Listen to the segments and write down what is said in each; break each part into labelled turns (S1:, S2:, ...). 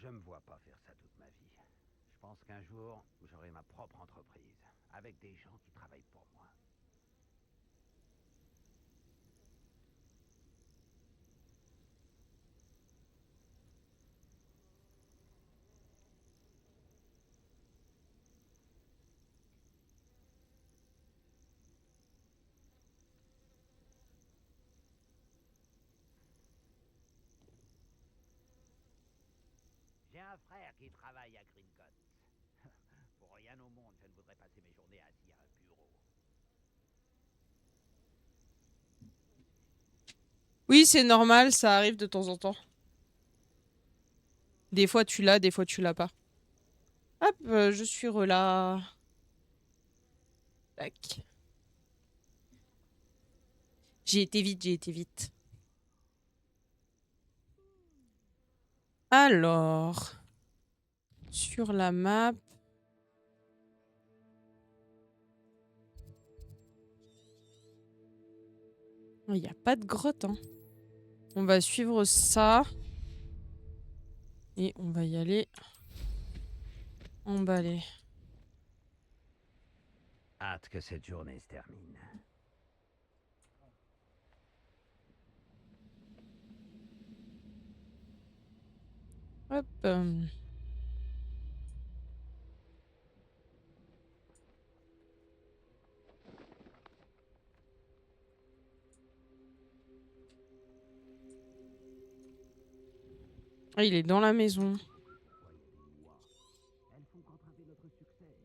S1: Je me vois pas faire ça toute ma vie. Je pense qu'un jour, j'aurai ma propre entreprise, avec des gens qui travaillent pour moi. J'ai un frère qui travaille à Grimcott. Pour rien au monde, je ne voudrais passer mes journées assis à un bureau.
S2: Oui, c'est normal, ça arrive de temps en temps. Des fois tu l'as, des fois tu l'as pas. Hop, je suis relâ. Tac. J'ai été vite, j'ai été vite. Alors, sur la map. Il n'y a pas de grotte, hein. On va suivre ça. Et on va y aller. Emballer.
S1: Hâte que cette journée se termine.
S2: Hop. Ah, il est dans la maison.
S1: Elles font qu'entraver notre succès.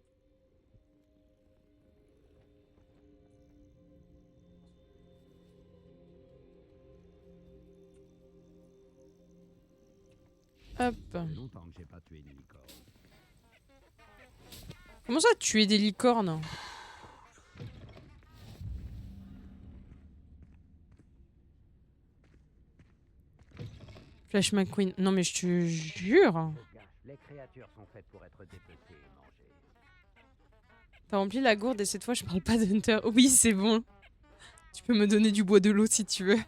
S2: Hop.
S1: Ça fait longtemps que j'ai pas tué une licorne.
S2: Comment ça, tuer des licornes? Flash McQueen. Non, mais je te jure.
S1: Les créatures sont faites pour être dépecées et mangées.
S2: T'as rempli la gourde et cette fois, je parle pas d'Hunter. Oui, c'est bon. Tu peux me donner du bois de l'eau si tu veux.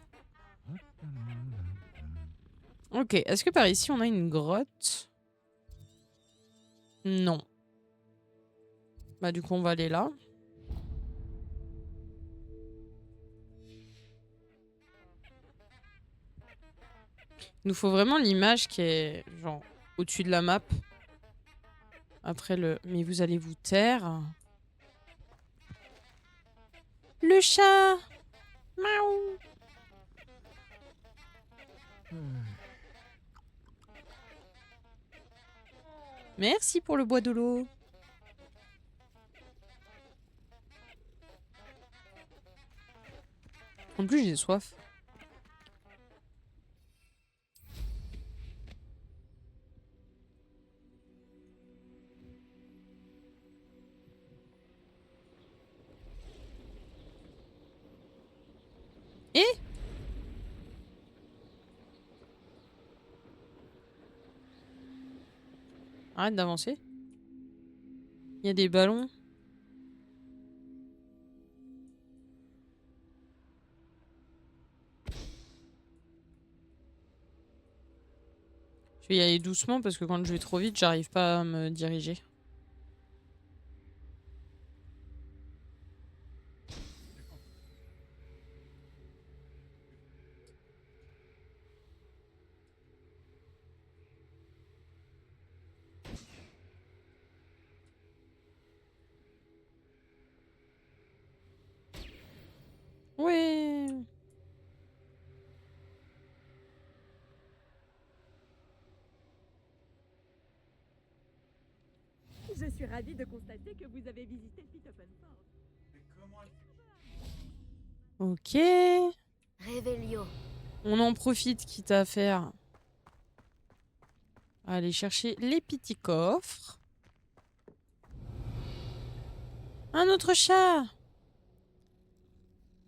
S2: Ok, est-ce que par ici, on a une grotte? Non. Bah, du coup, on va aller là. Il nous faut vraiment l'image qui est, genre, au-dessus de la map. Après le... Mais vous allez vous taire. Le chat! Miaou! Merci pour le bois de l'eau. En plus, j'ai soif. Et arrête d'avancer. Il y a des ballons. Je vais y aller doucement parce que quand je vais trop vite, j'arrive pas à me diriger. Ouais.
S3: Je suis ravie de constater que vous avez visité Pit Open Fort.
S2: Ok.
S4: Révélio.
S2: On en profite, quitte à faire. Aller chercher les petits coffres. Un autre chat.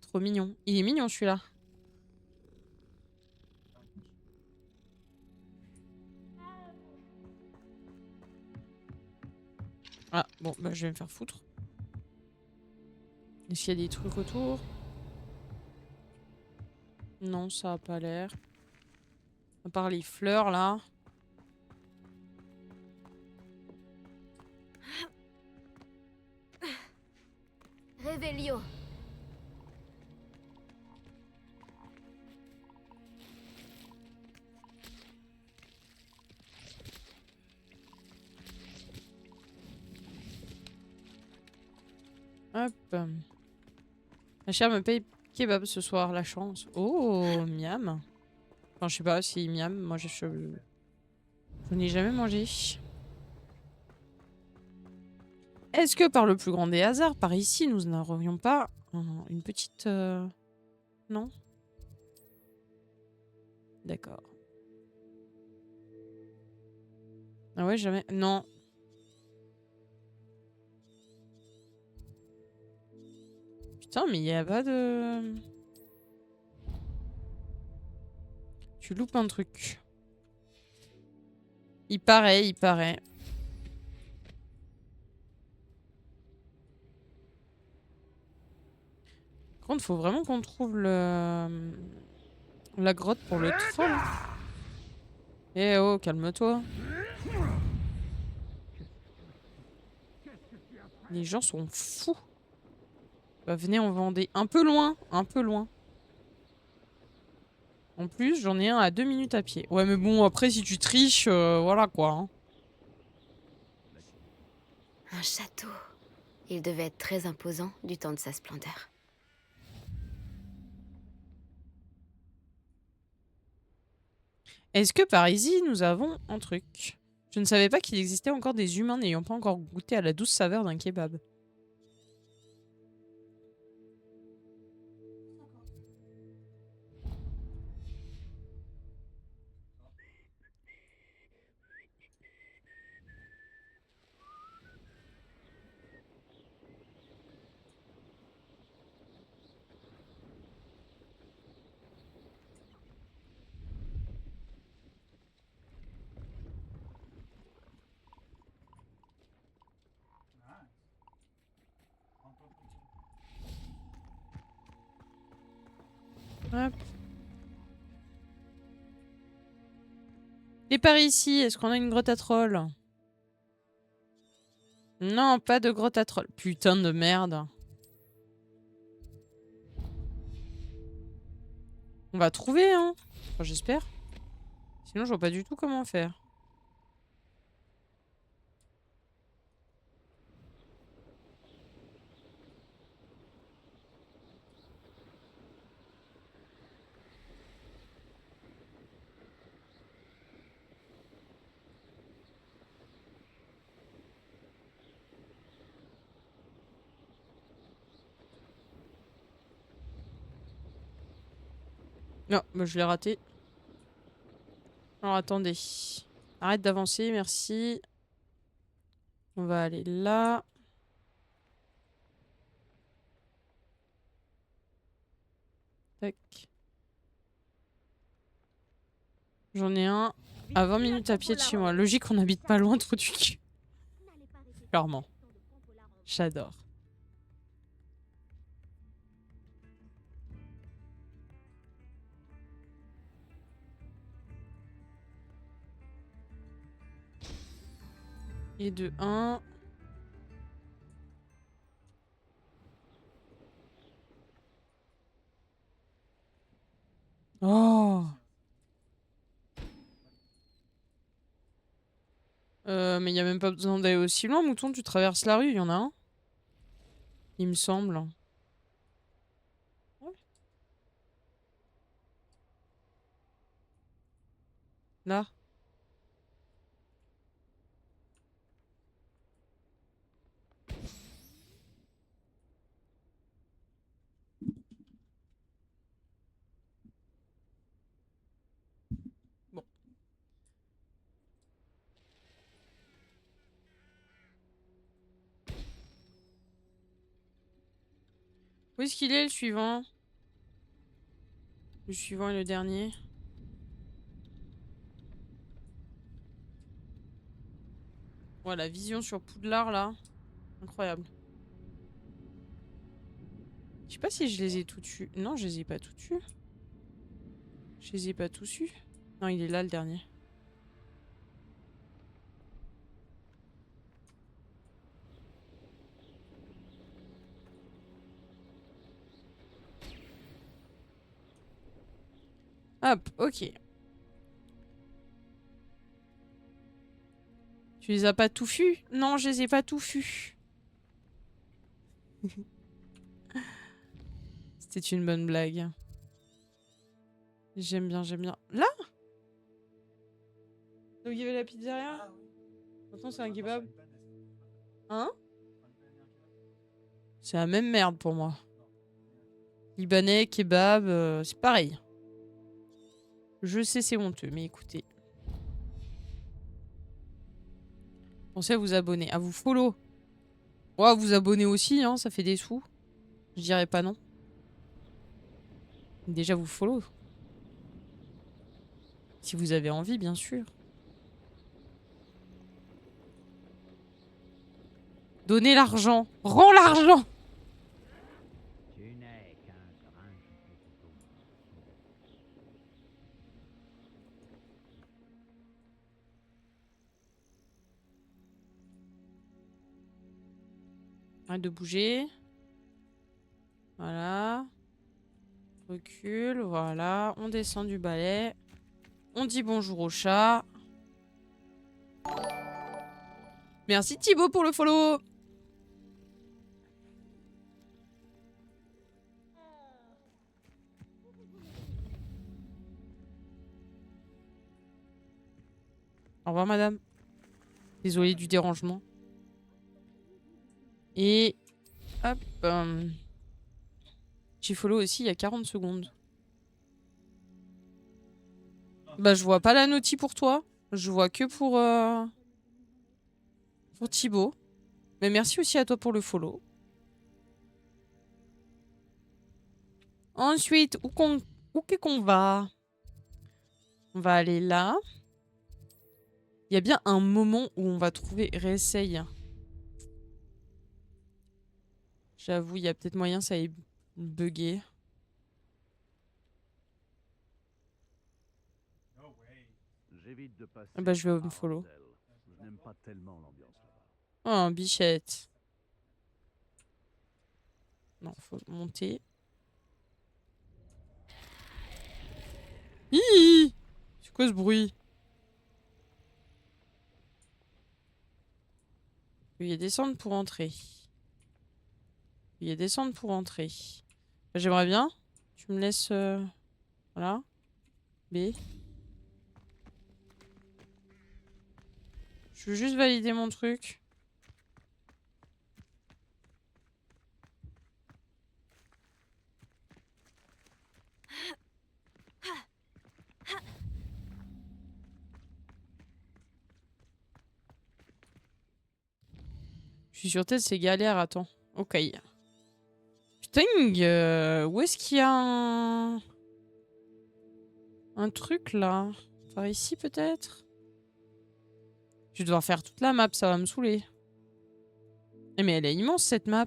S2: Trop mignon. Il est mignon celui-là. Ah, bon, bah je vais me faire foutre. Est-ce qu'il y a des trucs autour? Non, ça a pas l'air. À part les fleurs là.
S4: Revelio.
S2: Hop. La chère me paye kebab ce soir, la chance. Oh, miam. Enfin, je sais pas si miam, moi je n'ai jamais mangé. Est-ce que par le plus grand des hasards, par ici, nous n'aurions pas une petite... Non? D'accord. Ah ouais, jamais... Non. Putain, mais il n'y a pas de... Tu loupes un truc. Il paraît, il paraît. Par contre, faut vraiment qu'on trouve la grotte pour le troll. Eh oh, calme-toi. Les gens sont fous. Bah, venez, on va en un peu loin, un peu loin. En plus, j'en ai un à 2 minutes à pied. Ouais, mais bon, après, si tu triches, voilà quoi. Hein.
S4: Un château. Il devait être très imposant du temps de sa splendeur.
S2: Est-ce que par ici, nous avons un truc? Je ne savais pas qu'il existait encore des humains n'ayant pas encore goûté à la douce saveur d'un kebab. Hop. Et par ici, est-ce qu'on a une grotte à troll? Non, pas de grotte à troll. Putain de merde. On va trouver, hein. Enfin, j'espère. Sinon, je vois pas du tout comment faire. Non, bah, je l'ai raté. Alors, attendez. Arrête d'avancer, merci. On va aller là. Tac. J'en ai un à 20 minutes à pied de chez moi. Logique, on n'habite pas loin, trop du cul. Clairement. J'adore. Et de 1. Oh. Mais il n'y a même pas besoin d'aller aussi loin, mouton. Tu traverses la rue, il y en a un. Il me semble. Ouais. Là. Bon. Où est-ce qu'il est, le suivant? Le suivant et le dernier. Ouais, la vision sur Poudlard, là. Incroyable. Je sais pas si je les ai tous tués. Non, je les ai pas tous tués. Je les ai pas tous eus. Non, il est là, le dernier. Hop, ok. Tu les as pas touffus? Non, je les ai pas touffus. C'était une bonne blague. J'aime bien, j'aime bien. Là? Donc il y avait la pizzeria? Maintenant c'est un kebab. Hein? C'est la même merde pour moi. Libanais, kebab, c'est pareil. Je sais c'est honteux, mais écoutez. Pensez à vous abonner, à vous follow. Ou à vous abonner aussi, hein, ça fait des sous. Je dirais pas non. Déjà vous follow. Si vous avez envie, bien sûr. Donnez l'argent. Rends l'argent.
S1: Tu n'es qu'un grain de couteau.
S2: Arrête de bouger. Voilà. Recule, voilà. On descend du balai. On dit bonjour au chat. Merci Thibaut pour le follow. Au revoir madame. Désolée du dérangement. Et hop. J'ai follow aussi il y a 40 secondes. Bah je vois pas la noti pour toi. Je vois que pour Thibaut. Mais merci aussi à toi pour le follow. Ensuite, où qu'on va? On va aller là. Il y a bien un moment où on va trouver réessaye. J'avoue, il y a peut-être moyen ça ait bugué.
S1: J'évite de passer
S2: Ah bah je vais
S1: par
S2: me follow.
S1: Arendelle. Je n'aime pas tellement l'ambiance là-bas.
S2: Oh, bichette. Non, faut monter. Hihi! C'est quoi ce bruit? Veuillez descendre pour entrer. Veuillez descendre pour entrer. J'aimerais bien. Tu me laisses... Voilà. B. Je veux juste valider mon truc. Je suis sur tête, c'est galère. Attends. Ok. Putain, où est-ce qu'il y a un truc là? Par ici peut-être? Je vais devoir faire toute la map, ça va me saouler. Eh, mais elle est immense cette map.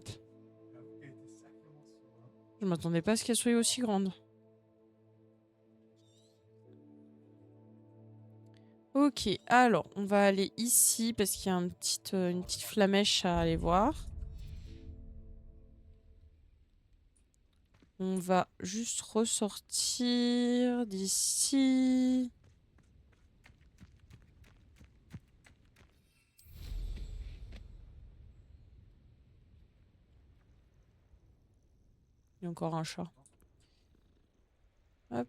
S2: Je m'attendais pas à ce qu'elle soit aussi grande. Ok, alors on va aller ici parce qu'il y a une petite flamèche à aller voir. On va juste ressortir d'ici. Il y a encore un chat. Hop.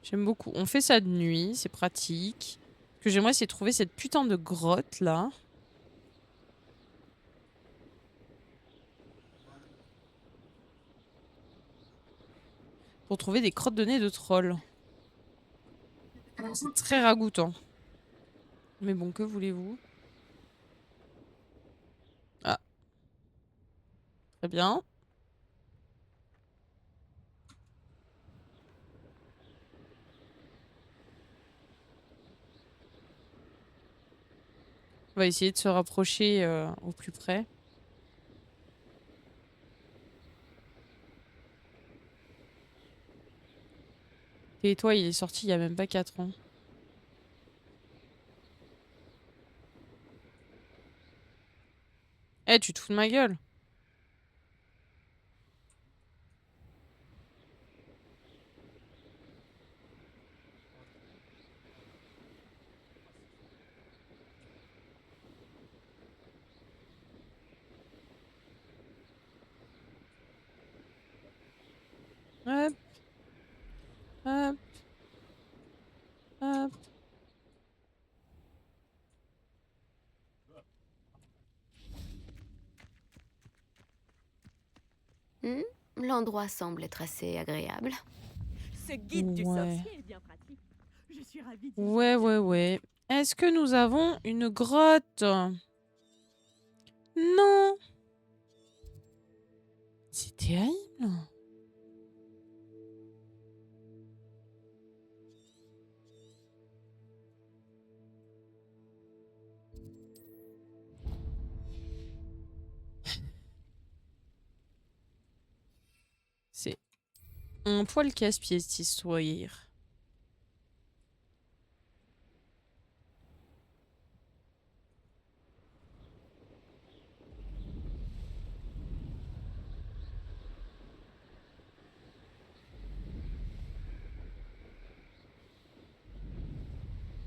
S2: J'aime beaucoup. On fait ça de nuit, c'est pratique. Ce que j'aimerais, c'est trouver cette putain de grotte là. Pour trouver des crottes de nez de troll. C'est très ragoûtant. Mais bon, que voulez-vous? Ah. Très bien. On va essayer de se rapprocher au plus près. Et toi, il est sorti il y a même pas 4 ans. Eh, tu te fous de ma gueule? Hop. Hop. Hop.
S4: L'endroit semble être assez agréable.
S3: Ce guide du
S2: Ouais.
S3: sorcier est bien pratique. Je suis ravie d'y
S2: Ouais. Est-ce que nous avons une grotte? Non. C'est terrible. C'est un poil casse-pied cette histoire.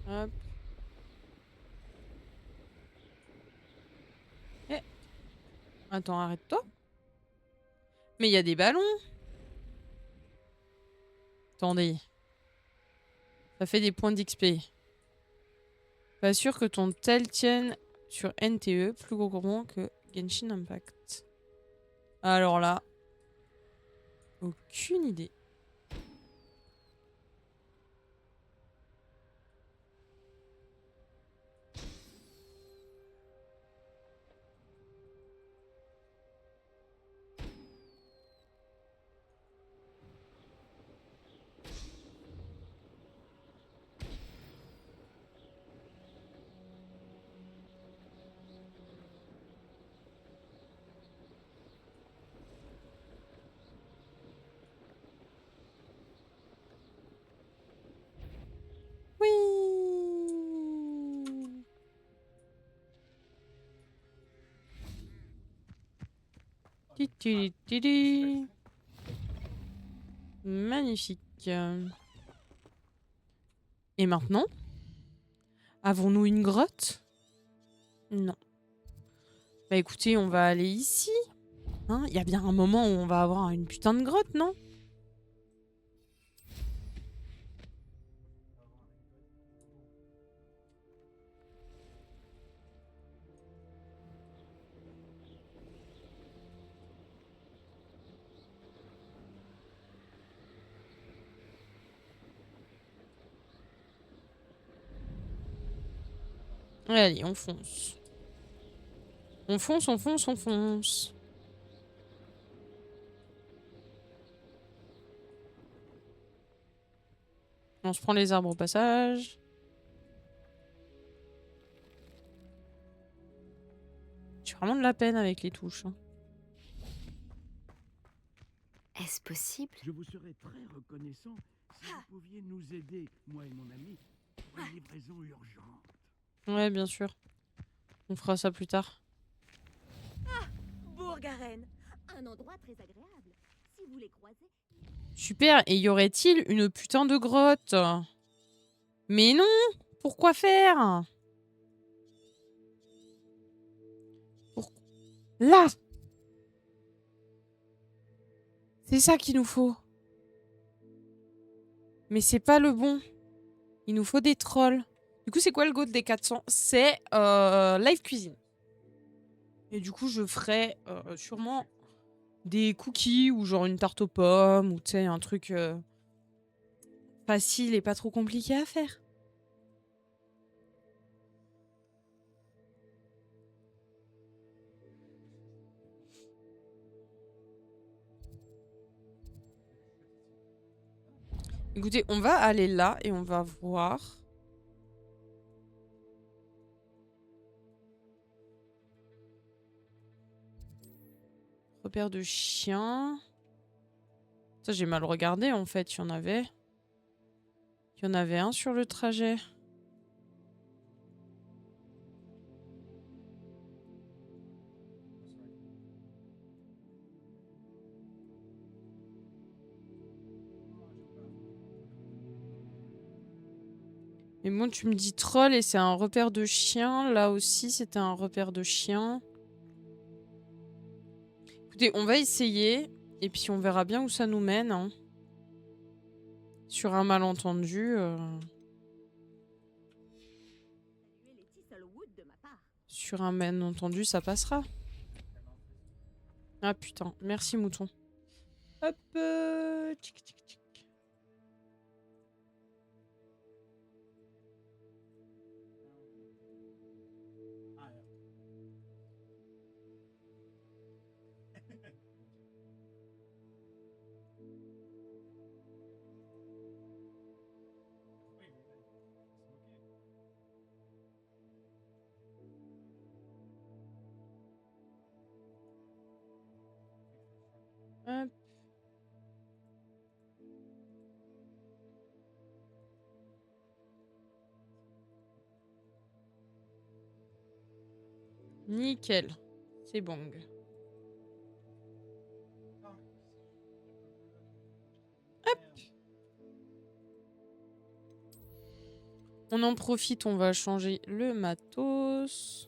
S2: Hop. Eh. Attends, arrête-toi. Mais il y a des ballons. Attendez. Ça fait des points d'XP. Pas sûr que ton tel tienne sur NTE plus gourmand que Genshin Impact. Alors là, aucune idée. Oui. Titili. Magnifique. Et maintenant? Avons-nous une grotte? Non. Bah écoutez, on va aller ici. Hein, y a bien un moment où on va avoir une putain de grotte, non? Allez, on fonce. On fonce. On se prend les arbres au passage. J'ai vraiment de la peine avec les touches. Hein.
S4: Est-ce possible?
S5: Je vous serais très reconnaissant si vous pouviez nous aider, moi et mon ami, pour une livraison urgente.
S2: Ouais, bien sûr. On fera ça plus tard.
S3: Bourg-Garenne, un endroit très agréable. Si vous les croisez.
S2: Super, et y aurait-il une putain de grotte? Mais non! Pourquoi faire? Là! C'est ça qu'il nous faut. Mais c'est pas le bon. Il nous faut des trolls. Du coup, c'est quoi le goût des 400? C'est live cuisine. Et du coup, je ferai sûrement des cookies ou genre une tarte aux pommes ou tu sais, un truc facile et pas trop compliqué à faire. Écoutez, on va aller là et on va voir. Repère de chien. Ça, j'ai mal regardé en fait. Il y en avait. Il y en avait un sur le trajet. Mais bon, tu me dis troll et c'est un repère de chien. Là aussi, c'était un repère de chien. Écoutez, on va essayer. Et puis, on verra bien où ça nous mène. Hein. Sur un malentendu.
S3: Saluez les Thistlewood de ma part.
S2: Sur un malentendu, ça passera. Ah putain, merci mouton. Hop, tchic, tchic, tchic. Hop. Nickel. C'est bon. Hop. On en profite, on va changer le matos.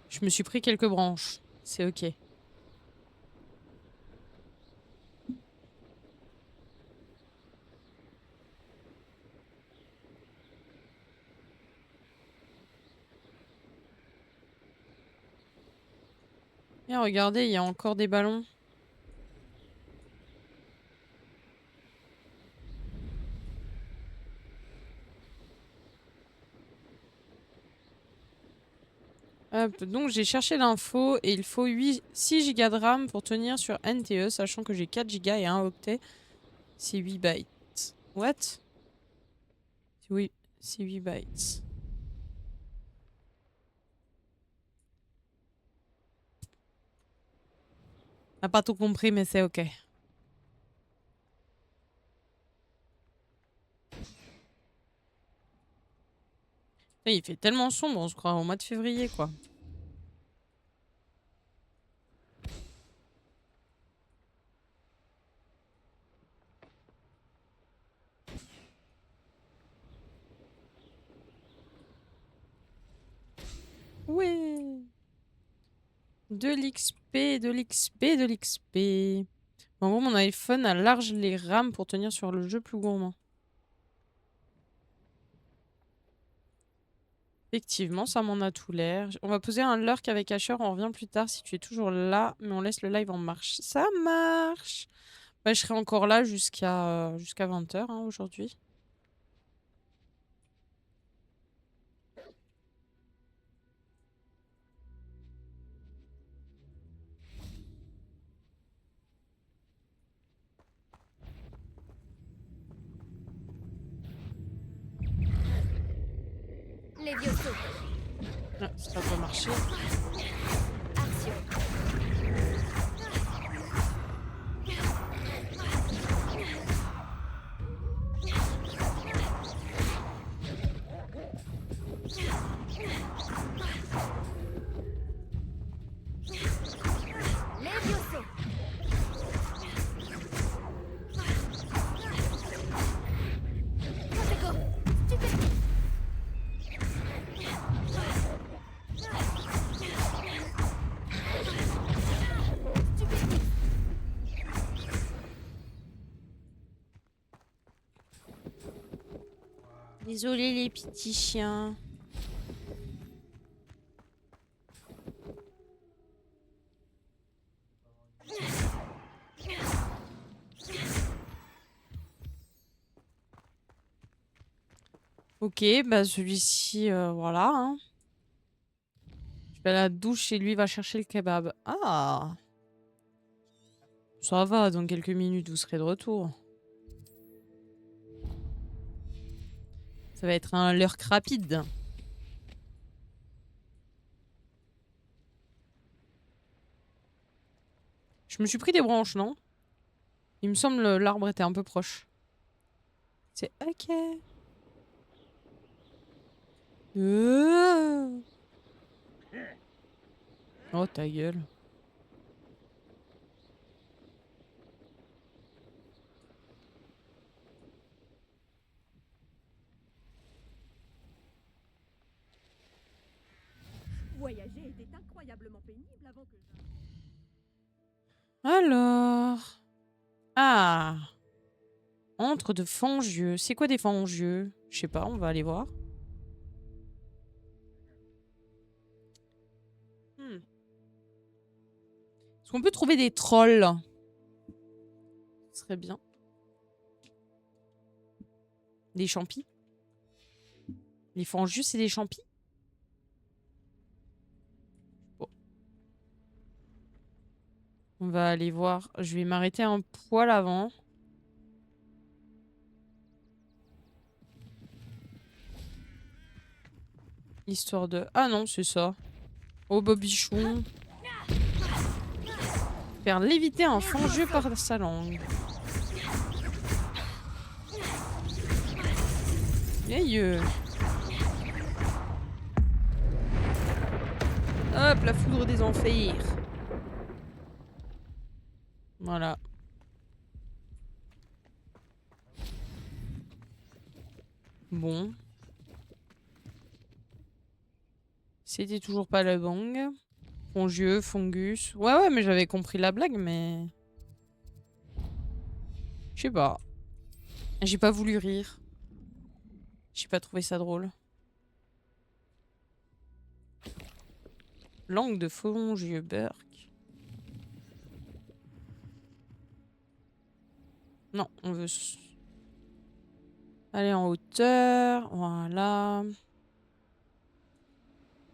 S2: Je me suis pris quelques branches. C'est ok. Et regardez, il y a encore des ballons. Hop, donc j'ai cherché l'info et il faut 6 Go de RAM pour tenir sur NTE, sachant que j'ai 4 Go et 1 octet. C'est 8 bytes. What? Oui, c'est 8 bytes. On n'a pas tout compris, mais c'est ok. Il fait tellement sombre, on se croit au mois de février, quoi. Ouais. De l'XP, de l'XP, de l'XP. En gros, mon iPhone a large les RAM pour tenir sur le jeu plus gourmand. Effectivement, ça m'en a tout l'air. On va poser un lurk avec Asher, on revient plus tard si tu es toujours là, mais on laisse le live en marche. Ça marche. Bah, je serai encore là jusqu'à 20 h aujourd'hui.
S4: Levioso.
S2: Ah, ça peut marcher.
S4: Action. Levioso. Protego. Stupéfiant.
S2: Désolé les petits chiens. Ok, bah celui-ci, voilà. Hein. Je vais à la douche et lui va chercher le kebab. Ah! Ça va, dans quelques minutes, vous serez de retour. Ça va être un lurk rapide. Je me suis pris des branches, non? Il me semble l'arbre était un peu proche. C'est ok. Oh, ta gueule.
S3: Voyager était incroyablement pénible avant que je...
S2: Alors... Ah. Entre de fangieux. C'est quoi des fangieux? Je sais pas, on va aller voir. Est-ce qu'on peut trouver des trolls? Ce serait bien. Des champis? Les fangieux, c'est des champis? Bon. On va aller voir. Je vais m'arrêter un poil avant. Histoire de... Ah non, c'est ça. Oh, Bobichon. Faire léviter un fangieux par sa langue. Aïe. Hop, la foudre des enfers. Voilà. Bon. C'était toujours pas la bang. Fongieux, fungus. Ouais, mais j'avais compris la blague, mais... Je sais pas. J'ai pas voulu rire. J'ai pas trouvé ça drôle. Langue de fongieux, Burk. Non, on veut... aller en hauteur. Voilà.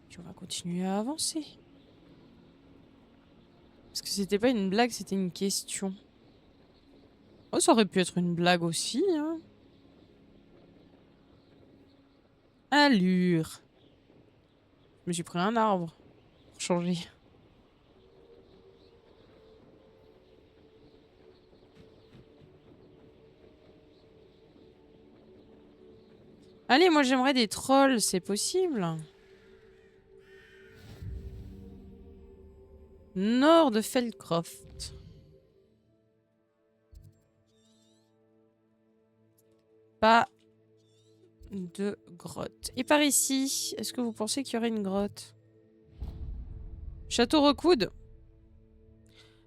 S2: Puis on va continuer à avancer. Parce que c'était pas une blague, c'était une question. Oh, ça aurait pu être une blague aussi, hein. Allure. Je me suis pris un arbre. Pour changer. Allez, moi j'aimerais des trolls, c'est possible? Nord de Feldcroft. Pas de grotte. Et par ici, est-ce que vous pensez qu'il y aurait une grotte? Château Rockwood.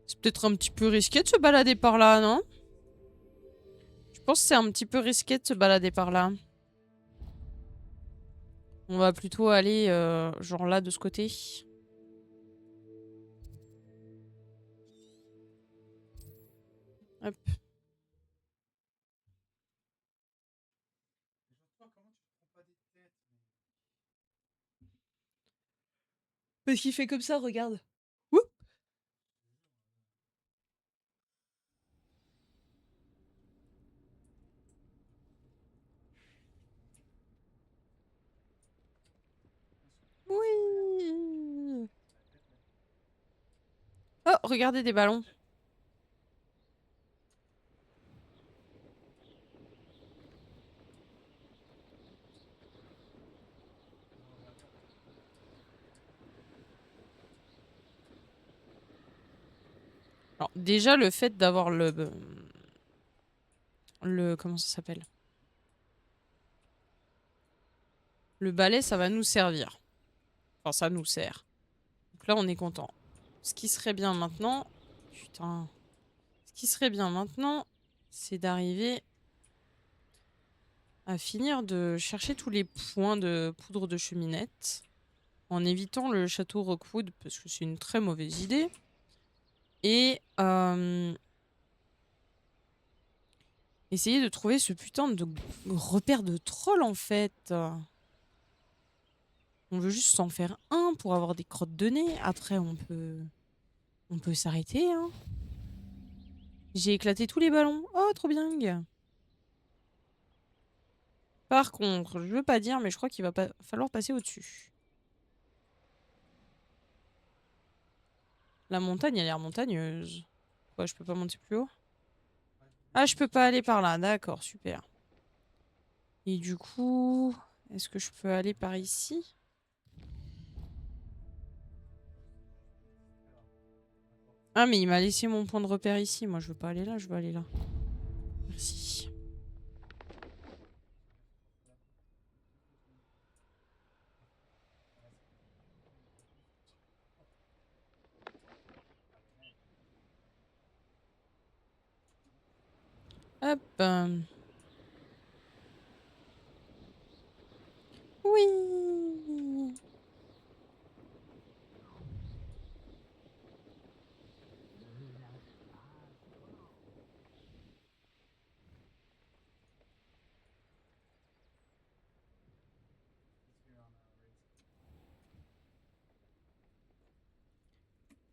S2: C'est peut-être un petit peu risqué de se balader par là, non? Je pense que c'est un petit peu risqué de se balader par là. On va plutôt aller genre là de ce côté. Hop. Parce qu'il fait comme ça, regarde. Ouh. Oui. Oh, regardez des ballons. Alors, déjà, le fait d'avoir le... Comment ça s'appelle? Le balai, ça va nous servir. Enfin, ça nous sert. Donc là, on est content. Ce qui serait bien maintenant... Putain. Ce qui serait bien maintenant, c'est d'arriver à finir de chercher tous les points de poudre de cheminette. En évitant le château Rockwood, parce que c'est une très mauvaise idée. Et... essayer de trouver ce putain de repère de troll, en fait. On veut juste s'en faire un pour avoir des crottes de nez. Après, on peut s'arrêter, hein. J'ai éclaté tous les ballons. Oh, trop bien. Par contre, je veux pas dire, mais je crois qu'il va pas falloir passer au-dessus. La montagne a l'air montagneuse. Quoi, je peux pas monter plus haut? Ah, je peux pas aller par là. D'accord, super. Et du coup... Est-ce que je peux aller par ici? Ah, mais il m'a laissé mon point de repère ici. Moi, je veux pas aller là, je veux aller là. Merci. Hop. Oui.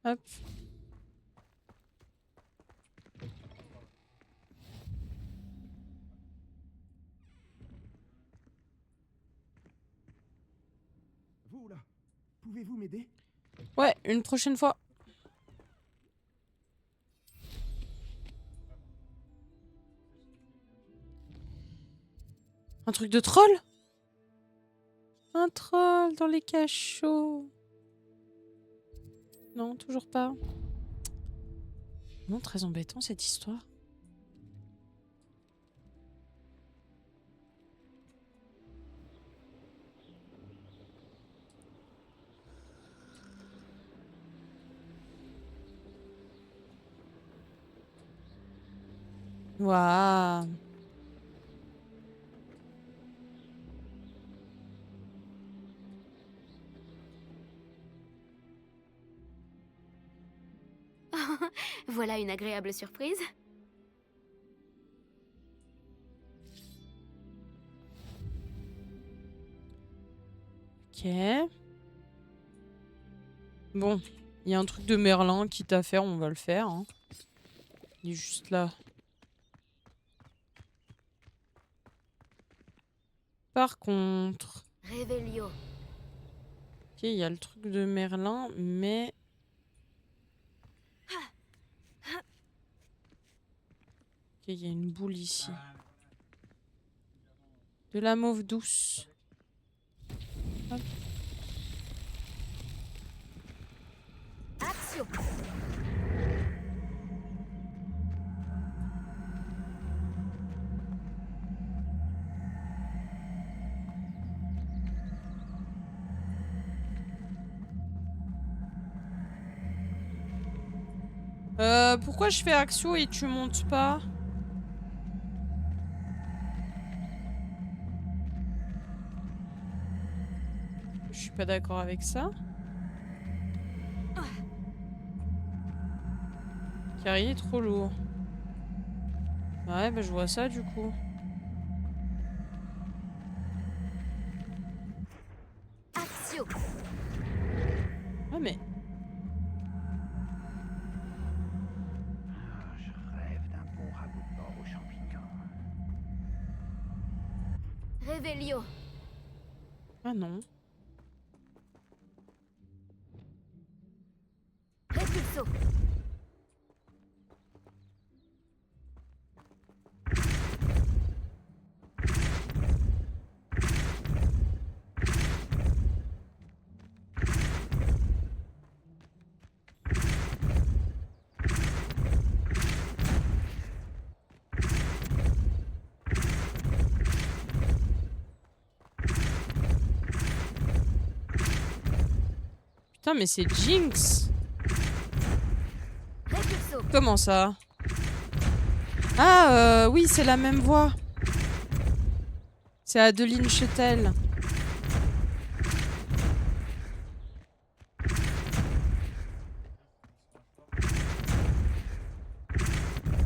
S2: Hop.
S6: Vous là, pouvez-vous m'aider?
S2: Ouais, une prochaine fois. Un truc de troll? Un troll dans les cachots. Non, toujours pas. Non, très embêtant cette histoire. Waouh.
S4: Voilà une agréable surprise.
S2: Ok. Bon, il y a un truc de Merlin qui t'a fait, on va le faire. Hein. Il est juste là. Par contre...
S4: Revelio.
S2: Ok, il y a le truc de Merlin, mais... Ok, il y a une boule ici. De la mauve douce. Hop.
S4: Action.
S2: Pourquoi je fais Axio et tu montes pas? Je suis pas d'accord avec ça. Carré est trop lourd. Ouais, bah je vois ça du coup.
S4: Action.
S2: Ah mais...
S1: Ah, je rêve d'un bon ragoût de porc aux champignons.
S4: Revelio.
S2: Ah non.
S4: Repulso.
S2: Putain mais c'est Jinx.
S4: Repulso.
S2: Comment ça? Ah oui c'est la même voix. C'est Adeline Chetel.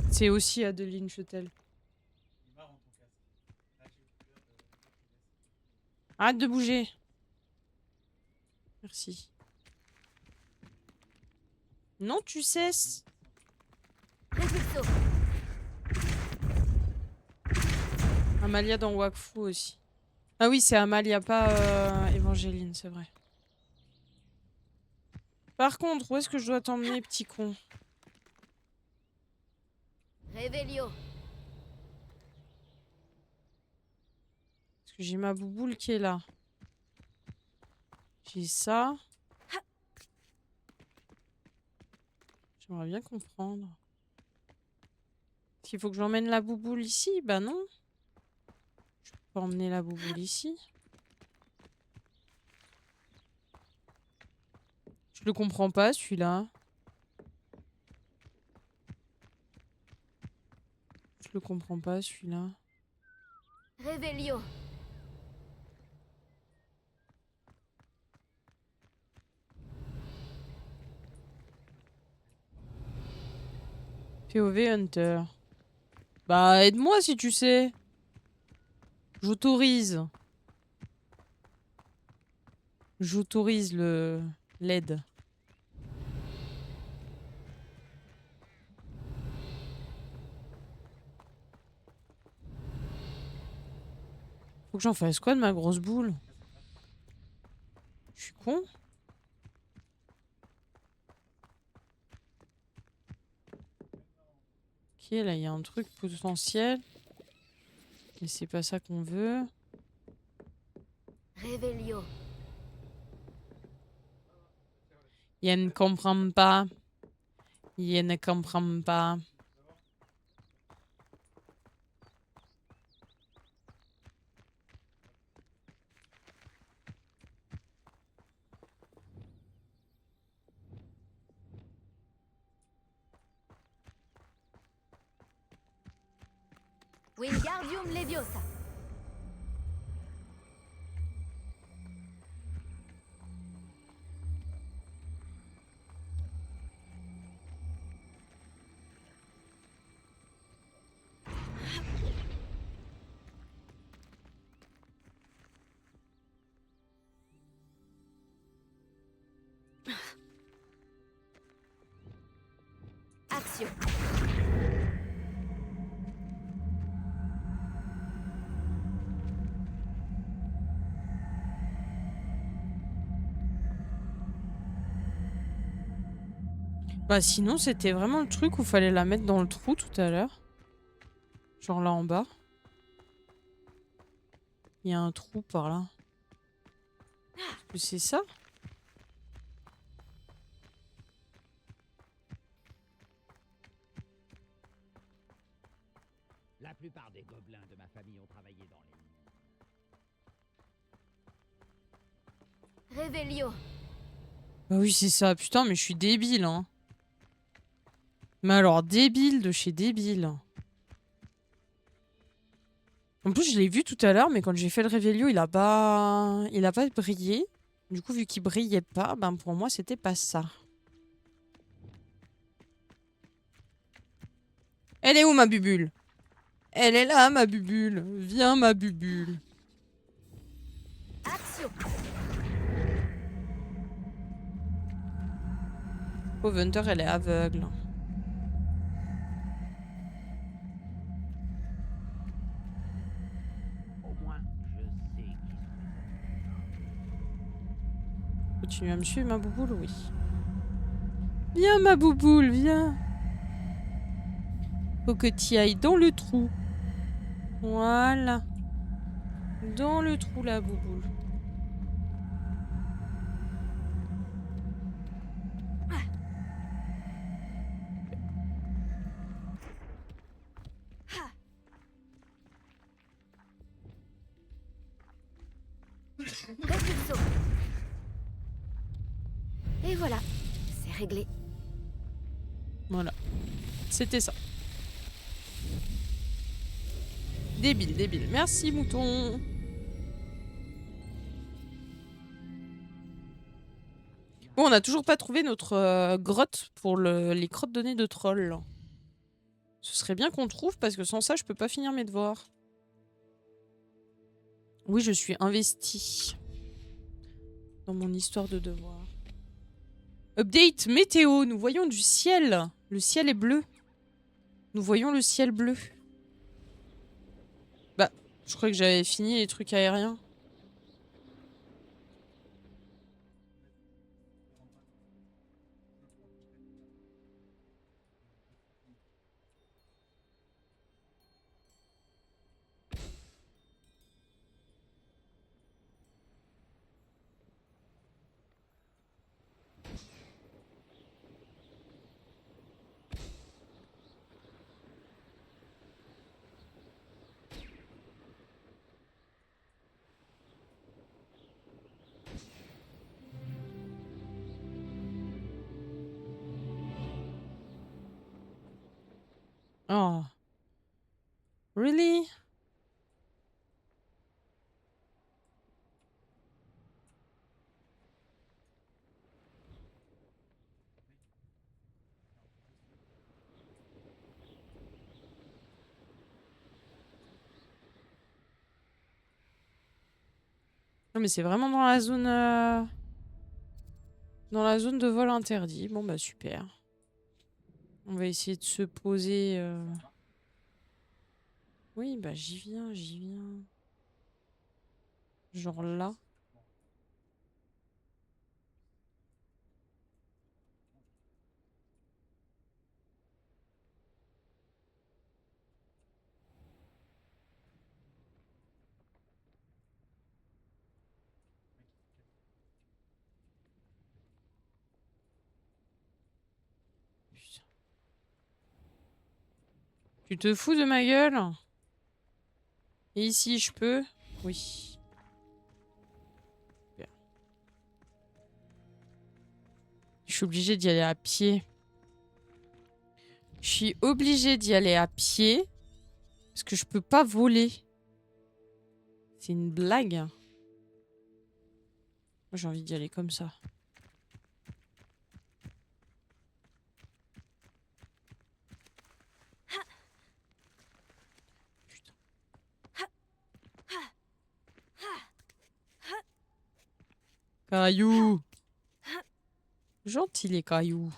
S2: C'est aussi Adeline Chetel. Arrête de bouger. Merci. Non, tu cesses.
S4: Repulso.
S2: Amalia dans Wakfu aussi. Ah oui, c'est Amalia, pas Evangeline, c'est vrai. Par contre, où est-ce que je dois t'emmener, petit con?
S4: Revelio.
S2: Est-ce que j'ai ma bouboule qui est là. J'ai ça. J'aimerais bien comprendre. Est-ce qu'il faut que j'emmène la bouboule ici? Bah non. Je peux pas emmener la bouboule ici. Je le comprends pas, celui-là. Je le comprends pas, celui-là.
S4: Réveillon.
S2: POV Hunter. Bah, aide-moi si tu sais. J'autorise. J'autorise l'aide. Faut que j'en fasse quoi de ma grosse boule? Je suis con? Ok, là, il y a un truc potentiel. Mais c'est pas ça qu'on veut.
S4: Réveillon.
S2: Je ne comprends pas. Je ne comprends pas.
S4: Wingardium Leviosa. Action.
S2: Bah sinon, c'était vraiment le truc où fallait la mettre dans le trou tout à l'heure. Genre là en bas. Il y a un trou par là. Est-ce que c'est ça?
S1: La plupart des gobelins de ma famille ont travaillé dans les mines.
S4: Réveillon.
S2: Bah oui, c'est ça. Putain, mais je suis débile, hein. Mais alors, débile de chez débile. En plus, je l'ai vu tout à l'heure, mais quand j'ai fait le Réveillon, il a pas brillé. Du coup, vu qu'il brillait pas, ben pour moi, c'était pas ça. Elle est où, ma bubule? Elle est là, ma bubule. Viens, ma bubule.
S4: Action.
S2: Pauvre Hunter, elle est aveugle.
S1: Au moins, je sais qui sont les
S2: Continue à me suivre, ma bouboule? Oui. Viens, ma bouboule, viens. Faut que tu ailles dans le trou. Voilà. Dans le trou, la bouboule.
S4: Répulsor. Et voilà, c'est réglé.
S2: Voilà. C'était ça. Débile, débile. Merci, mouton. Bon, on n'a toujours pas trouvé notre grotte pour les crottes de nez de troll. Ce serait bien qu'on trouve, parce que sans ça, je peux pas finir mes devoirs. Oui, je suis investie dans mon histoire de devoirs. Update météo. Nous voyons du ciel. Le ciel est bleu. Nous voyons le ciel bleu. Bah, je crois que j'avais fini les trucs aériens. Oh. Really? Non, mais c'est vraiment dans la zone... Dans la zone de vol interdit. Bon, bah super. On va essayer de se poser... Oui, bah j'y viens, j'y viens. Genre là. Putain. Tu te fous de ma gueule? Et ici, je peux? Oui. Bien. Je suis obligée d'y aller à pied. Je suis obligée d'y aller à pied. Parce que je peux pas voler. C'est une blague. Moi, j'ai envie d'y aller comme ça. Putain. Caillou. Gentil les cailloux.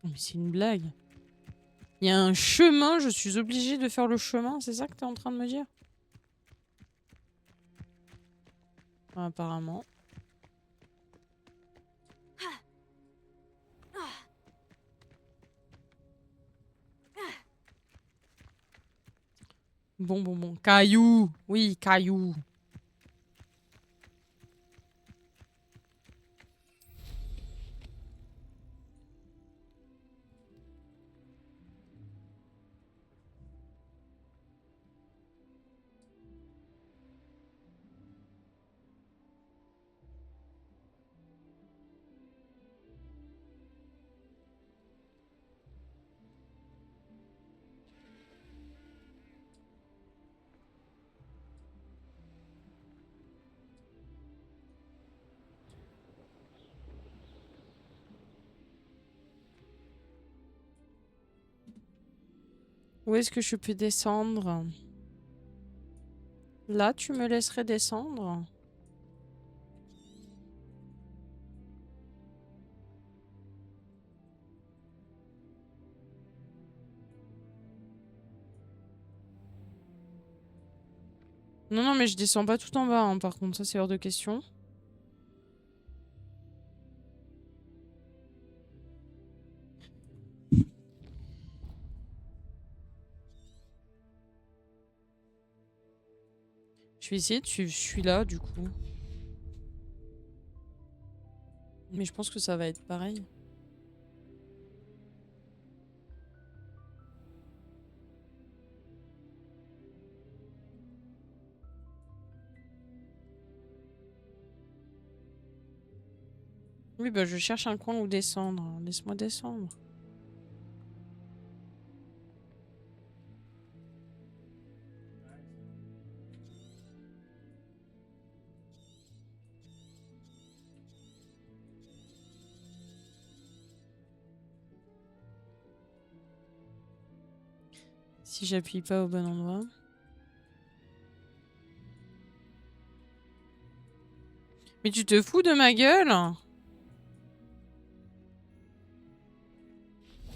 S2: Mais c'est une blague. Il y a un chemin, je suis obligée de faire le chemin, c'est ça que t'es en train de me dire? Apparemment. Bon. Caillou. Oui, caillou. Où est-ce que je peux descendre? Là, tu me laisserais descendre? Non, mais je descends pas tout en bas, hein, par contre, ça c'est hors de question. Je vais essayer de suivre celui-là, du coup. Mais je pense que ça va être pareil. Oui, bah je cherche un coin où descendre. Laisse-moi descendre. Si j'appuie pas au bon endroit. Mais tu te fous de ma gueule?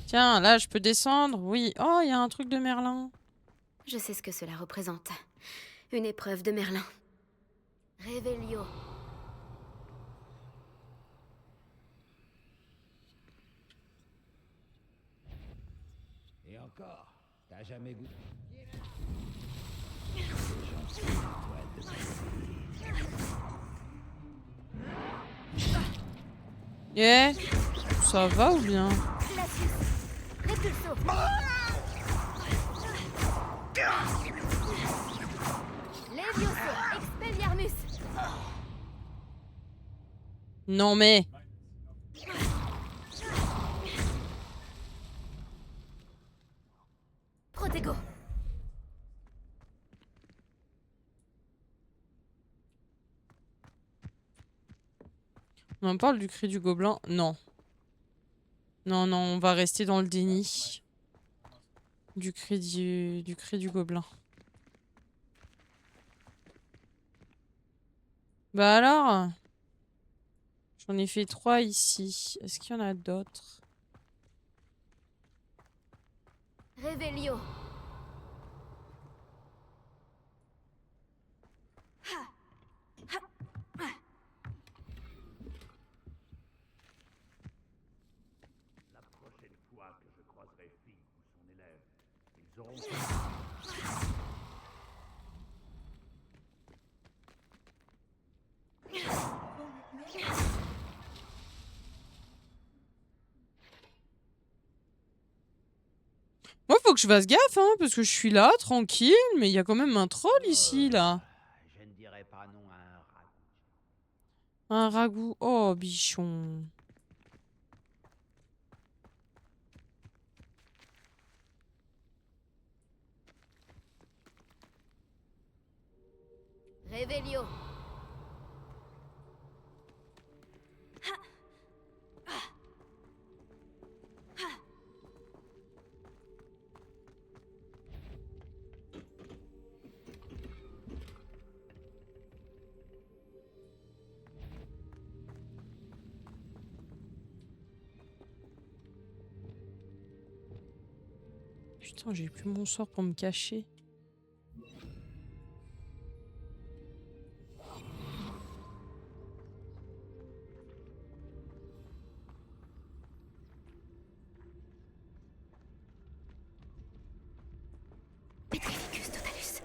S2: Tiens, là, je peux descendre. Oui. Oh, il y a un truc de Merlin.
S4: Je sais ce que cela représente. Une épreuve de Merlin. Révélio.
S1: Et encore, t'as jamais goûté.
S2: Yeah. Ça va ou bien?
S4: Expulso. Levioso. Expelliarmus.
S2: Non mais...
S4: Protego.
S2: On en parle du cri du gobelin? Non. Non, non, on va rester dans le déni. Du cri du gobelin. Bah alors? J'en ai fait 3 ici. Est-ce qu'il y en a d'autres?
S4: Revelio.
S1: La prochaine fois que je croiserai Fig ou son élève, ils auront...
S2: Moi, faut que je fasse gaffe, hein, parce que je suis là, tranquille, mais il y a quand même un troll ici, là.
S1: Je ne dirais pas non à un ragoût.
S2: Un ragoût. Oh, bichon.
S4: Revelio.
S2: Putain, j'ai plus mon sort pour me cacher.
S4: Petrificus totalus.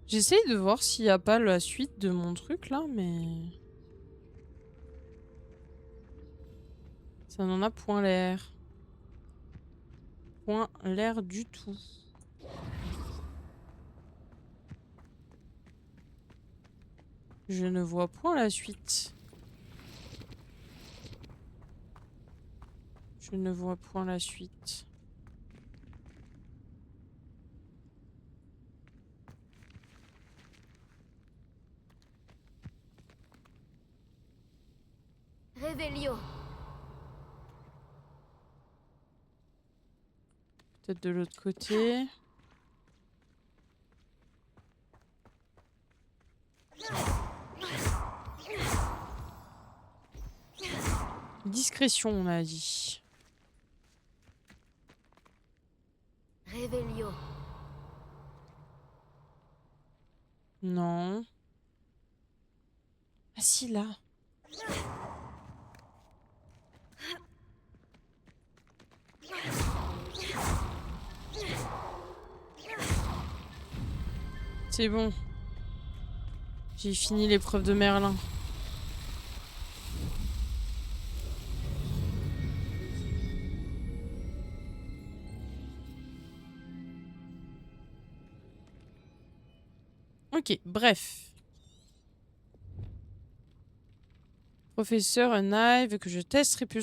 S2: J'essaye de voir s'il n'y a pas la suite de mon truc, là, mais... Ça n'en a point l'air. Point l'air du tout. Je ne vois point la suite. Je ne vois point la suite.
S4: Revelio.
S2: Peut-être de l'autre côté. Discrétion, on a dit.
S4: Revelio.
S2: Non. Ah si, là. C'est bon. J'ai fini l'épreuve de Merlin. Ok, bref. Professeur Knive, que je testerai plus